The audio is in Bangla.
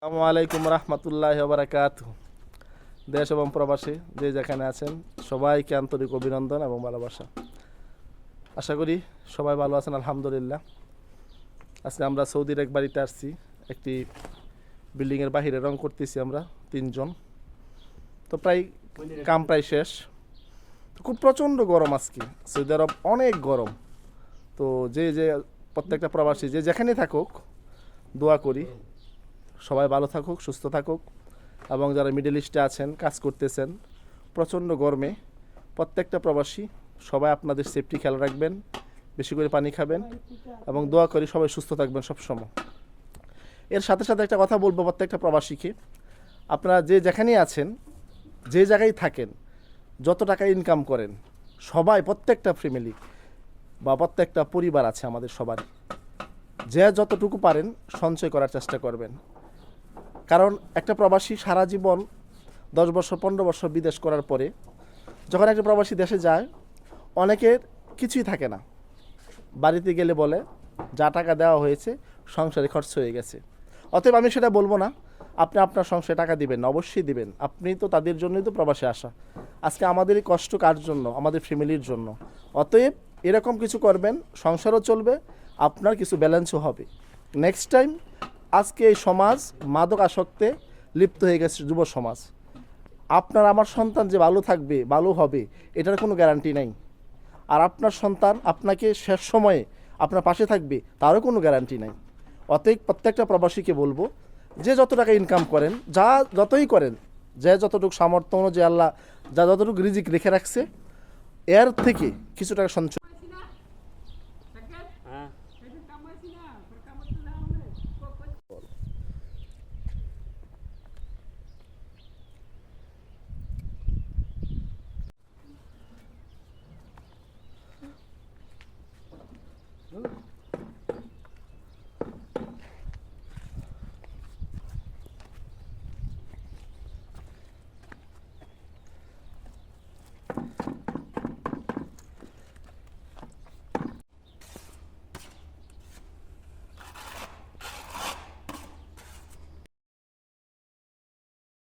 আসসালামু আলাইকুম রহমতুল্লাহ বারাকাতুহু। দেশ এবং প্রবাসী যে যেখানে আছেন সবাইকে আন্তরিক অভিনন্দন এবং ভালোবাসা। আশা করি সবাই ভালো আছেন, আলহামদুলিল্লাহ। আজকে আমরা সৌদির এক বাড়িতে আসছি। একটি বিল্ডিংয়ের বাহিরে রং করতেছি আমরা তিনজন। তো প্রায় শেষ। তো খুব প্রচণ্ড গরম আজকে, সৌদি আরব অনেক গরম। তো যে প্রত্যেকটা প্রবাসী যে যেখানেই থাকুক, দোয়া করি সবাই ভালো থাকুক, সুস্থ থাকুক। এবং যারা মিডল ইস্টে আছেন, কাজ করতেছেন প্রচণ্ড গরমে, প্রত্যেকটা প্রবাসী সবাই আপনাদের সেফটি খেয়াল রাখবেন, বেশি করে পানি খাবেন এবং দোয়া করি সবাই সুস্থ থাকবেন সবসময়। এর সাথে সাথে একটা কথা বলবো প্রত্যেকটা প্রবাসীকে, আপনারা যে যেখানেই আছেন, যে জায়গায় থাকেন, যত টাকা ইনকাম করেন, সবাই প্রত্যেকটা ফ্যামিলি বা প্রত্যেকটা পরিবার আছে আমাদের সবারই, যে যতটুকু পারেন সঞ্চয় করার চেষ্টা করবেন। কারণ একটা প্রবাসী সারা জীবন 10 বছর 15 বছর বিদেশ করার পরে যখন একটা প্রবাসী দেশে যায়, অনেকের কিছুই থাকে না। বাড়িতে গেলে বলে যা টাকা দেওয়া হয়েছে সংসারে খরচ হয়ে গেছে। অতএব আমি সেটা বলবো না, আপনি আপনার সংসারে টাকা দিবেন না, অবশ্যই দিবেন। আপনি তো তাদের জন্যই তো প্রবাসে আসা। আজকে আমাদের এই কষ্ট কার জন্য? আমাদের ফ্যামিলির জন্য। অতএব এরকম কিছু করবেন, সংসারও চলবে, আপনার কিছু ব্যালেন্সও হবে। নেক্সট টাইম আজকে এই সমাজ মাদক আসক্তে লিপ্ত হয়ে গেছে, যুব সমাজ। আপনার আমার সন্তান যে ভালো থাকবে, ভালো হবে, এটার কোনো গ্যারান্টি নেই। আর আপনার সন্তান আপনাকে শেষ সময়ে আপনার পাশে থাকবে, তারও কোনো গ্যারান্টি নাই। অতএব প্রত্যেকটা প্রবাসীকে বলবো, যে যত টাকা ইনকাম করেন, যা যতই করেন, যে যতটুকু সামর্থ্য অনুযায়ী আল্লাহ যা যতটুকু রিজিক রেখে রাখছে, এর থেকে কিছু টাকা সঞ্চয়